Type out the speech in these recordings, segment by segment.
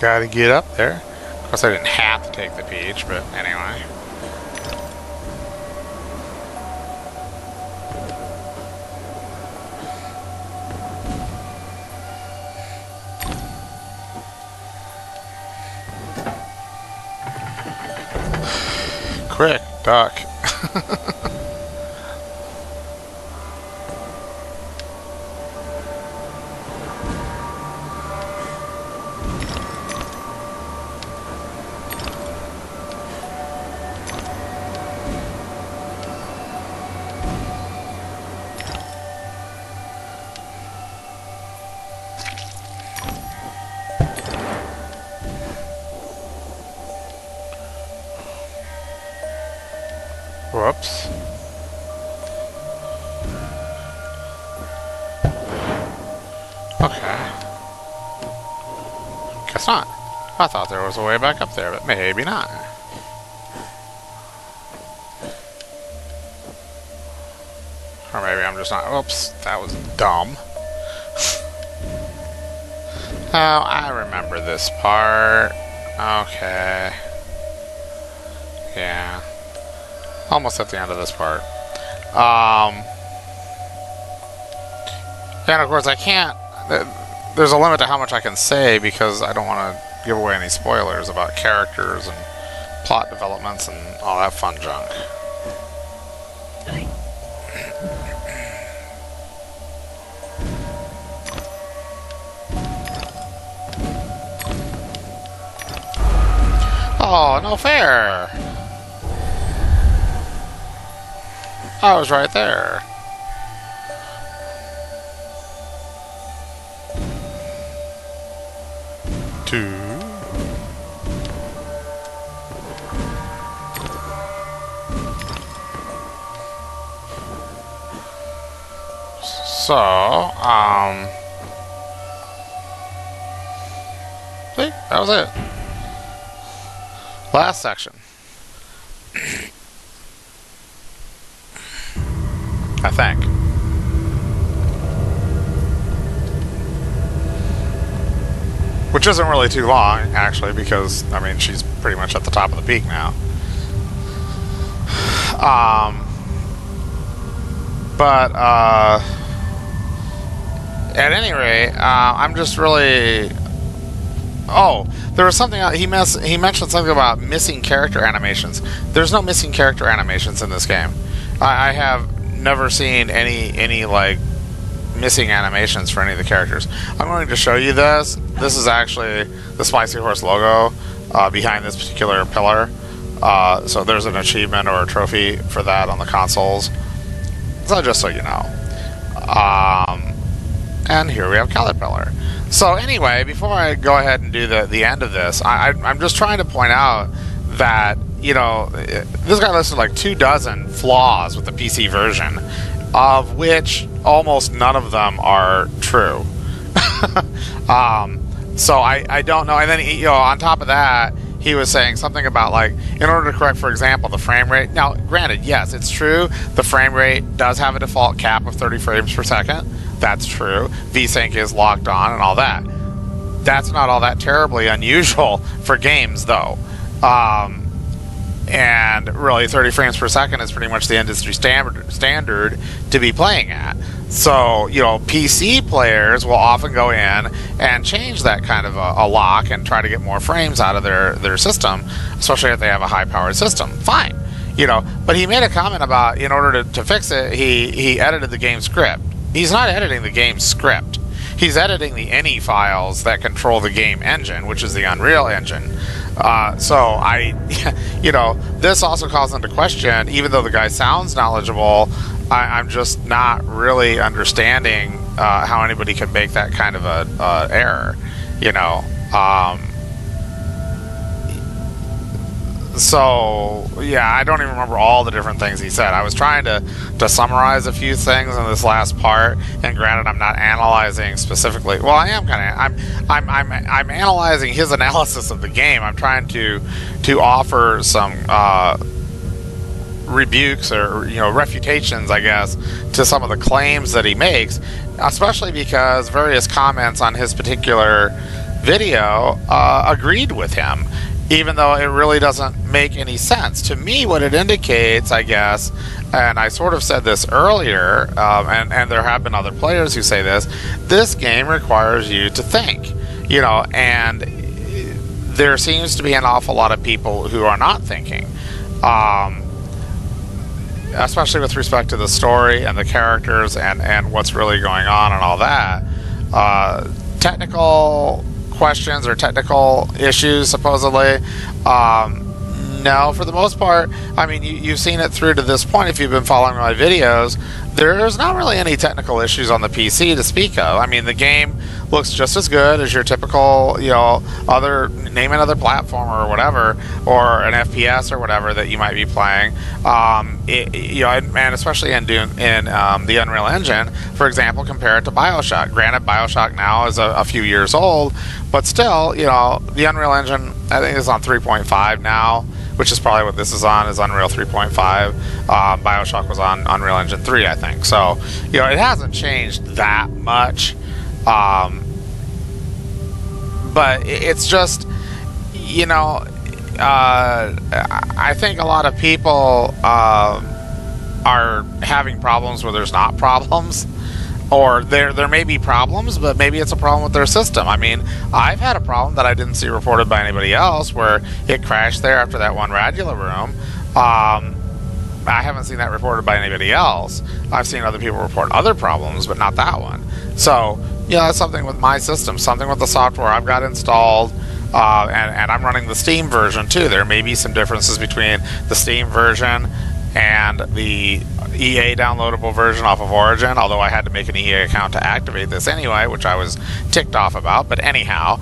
Gotta get up there. Of course, I didn't have to take the peach, but anyway. Quick, duck. Whoops. Okay. Guess not. I thought there was a way back up there, but maybe not. Or maybe I'm just not. Oops, that was dumb. Oh, I remember this part. Okay. Yeah. Almost at the end of this part. And of course I can't... There's a limit to how much I can say because I don't want to give away any spoilers about characters and plot developments and all that fun junk. Oh, no fair! I was right there. Two. So, see, that was it. Last section. I think. Which isn't really too long, actually, because, I mean, she's pretty much at the top of the peak now. At any rate, I'm just really... Oh, there was something he mentioned something about missing character animations. There's no missing character animations in this game. I have never seen any like missing animations for any of the characters. I'm going to show you this. This is actually the Spicy Horse logo behind this particular pillar. So there's an achievement or a trophy for that on the consoles. So just so you know. And here we have Caterpillar. So anyway, before I go ahead and do the end of this, I'm just trying to point out that, you know, this guy listed like 24 flaws with the PC version, of which almost none of them are true. So I don't know. And then, you know, on top of that, he was saying something about, like, in order to correct, for example, the frame rate. Now, granted, yes, it's true. The frame rate does have a default cap of 30 frames per second. That's true. VSync is locked on and all that. That's not all that terribly unusual for games, though. And really, 30 frames per second is pretty much the industry standard to be playing at. So, you know, PC players will often go in and change that kind of a lock and try to get more frames out of their system, especially if they have a high-powered system. Fine. You know, but he made a comment about, in order to fix it, he edited the game script. He's not editing the game script. He's editing the INI files that control the game engine, which is the Unreal Engine. So you know, this also calls into question, even though the guy sounds knowledgeable, I'm just not really understanding how anybody could make that kind of a error, you know. So, yeah, I don't even remember all the different things he said. I was trying to summarize a few things in this last part, and granted, I'm not analyzing specifically. Well, I am kind of. I'm analyzing his analysis of the game. I'm trying to offer some rebukes or, you know, refutations, I guess, to some of the claims that he makes, especially because various comments on his particular video agreed with him, even though it really doesn't make any sense. To me, what it indicates, I guess, and I sort of said this earlier, and there have been other players who say this game requires you to think, you know, and there seems to be an awful lot of people who are not thinking, especially with respect to the story and the characters and what's really going on and all that. Technical questions or technical issues, supposedly, no, for the most part. I mean, you've seen it through to this point if you've been following my videos. There's not really any technical issues on the PC to speak of. I mean, the game looks just as good as your typical, you know, name another platform or whatever, or an FPS or whatever that you might be playing. You know, and especially in the Unreal Engine, for example, compare it to BioShock. Granted, BioShock now is a few years old, but still, you know, the Unreal Engine, I think, is on 3.5 now, which is probably what this is on, is Unreal 3.5. BioShock was on Unreal Engine 3, I think. So, you know, it hasn't changed that much. But it's just, you know, I think a lot of people are having problems where there's not problems. Or there may be problems, but maybe it's a problem with their system. I mean, I've had a problem that I didn't see reported by anybody else where it crashed there after that one Radula room. I haven't seen that reported by anybody else. I've seen other people report other problems, but not that one. So, you know, that's something with my system, something with the software I've got installed, and I'm running the Steam version too. There may be some differences between the Steam version and the EA downloadable version off of Origin, although I had to make an EA account to activate this anyway, which I was ticked off about, but anyhow,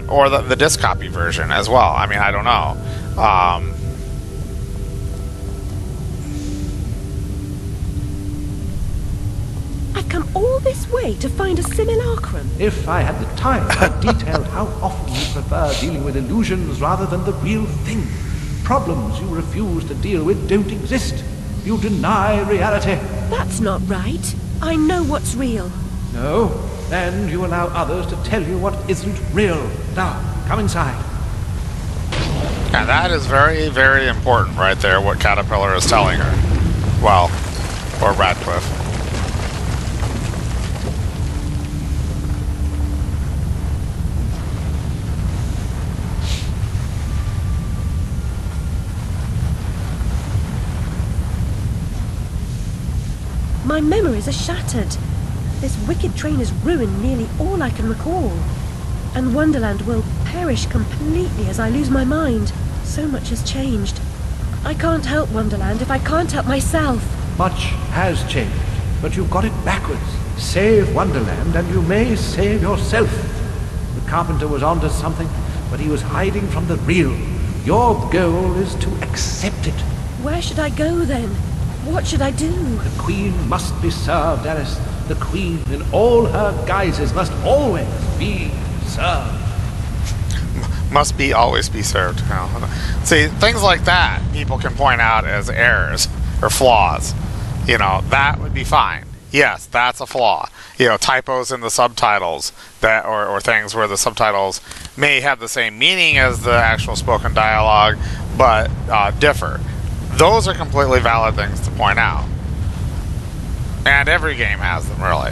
or the disc copy version as well. I mean, I don't know. I've come all this way to find a simulacrum. If I had the time, I'd detail how often you prefer dealing with illusions rather than the real thing. Problems you refuse to deal with don't exist. You deny reality. That's not right. I know what's real. No, and you allow others to tell you what isn't real. Now, come inside. And that is very, very important right there, what Caterpillar is telling her. Well, or Radcliffe. My memories are shattered. This wicked train has ruined nearly all I can recall. And Wonderland will perish completely as I lose my mind. So much has changed. I can't help Wonderland if I can't help myself. Much has changed, but you've got it backwards. Save Wonderland and you may save yourself. The carpenter was onto something, but he was hiding from the real. Your goal is to accept it. Where should I go then? What should I do? The Queen must be served, Alice. The Queen, in all her guises, must always be served. Must be always be served. See, things like that people can point out as errors or flaws. You know, that would be fine. Yes, that's a flaw. You know, typos in the subtitles that, or things where the subtitles may have the same meaning as the actual spoken dialogue, but differ. Those are completely valid things to point out. And every game has them, really.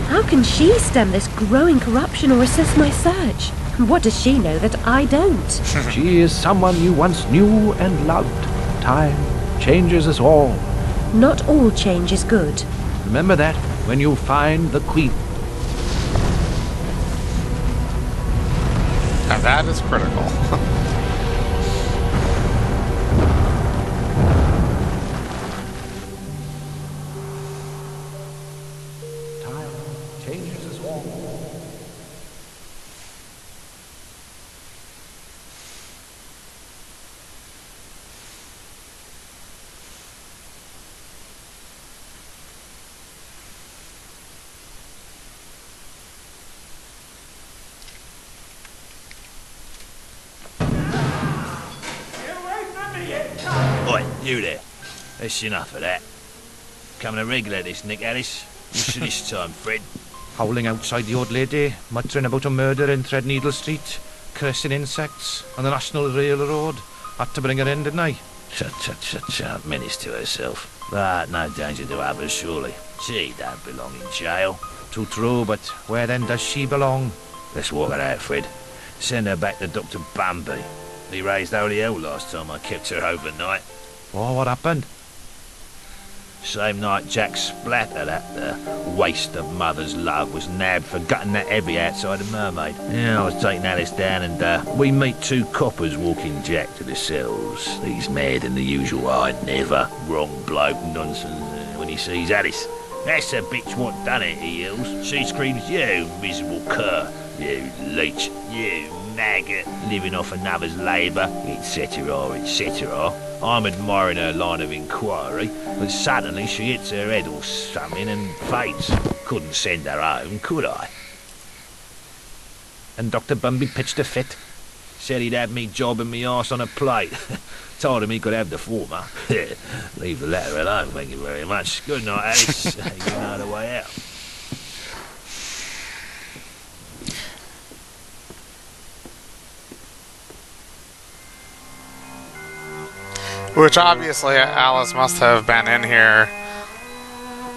How can she stem this growing corruption or assist my search? What does she know that I don't? She is someone you once knew and loved. Time changes us all. Not all change is good. Remember that when you find the Queen. And that is critical. Time changes us all. You there. That's enough of that. Coming a regular this, Nick Harris. What's this time, Fred? Howling outside the old lady, muttering about a murder in Threadneedle Street, cursing insects on the National Railroad. Had to bring her in, didn't I? Shut, menace to herself. But no danger to others, surely. She don't belong in jail. Too true, but where then does she belong? Let's walk her out, Fred. Send her back to Dr. Bumby. He raised holy hell last time I kept her overnight. Oh, what happened? Same night Jack Splatter, that waste of mother's love, was nabbed for gutting that heavy outside the Mermaid. Yeah, I was taking Alice down and we meet two coppers walking Jack to the cells. He's mad than the usual I never. Wrong bloke nonsense when he sees Alice. That's the bitch what done it, he yells. She screams, you miserable cur, you leech, you maggot, living off another's labour, etc., etc. I'm admiring her line of inquiry, but suddenly she hits her head or something and faints. Couldn't send her home, could I? And Dr. Bumby pitched a fit. Said he'd have me jobbing me arse on a plate. Told him he could have the former. Leave the latter alone, thank you very much. Good night, Alice. You know the way out. Which obviously Alice must have been in here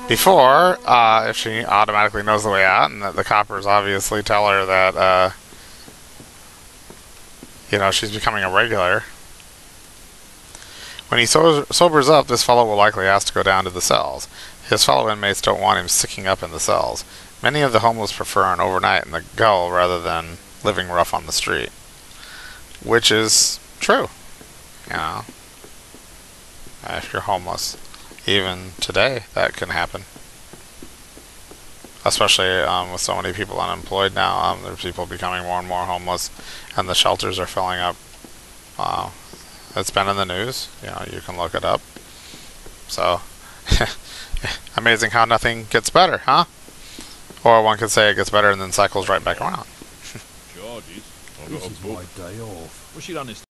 before, if she automatically knows the way out, and that the coppers obviously tell her that, you know, she's becoming a regular. When he sobers up, this fellow will likely ask to go down to the cells. His fellow inmates don't want him sticking up in the cells. Many of the homeless prefer an overnight in the gull rather than living rough on the street. Which is true, you know. If you're homeless, even today, that can happen. Especially with so many people unemployed now, there's people becoming more and more homeless, and the shelters are filling up. It's been in the news. You know, you can look it up. So, amazing how nothing gets better, huh? Or one could say it gets better and then cycles right back around. Charges? I've got a book. This is my day off. What's she done this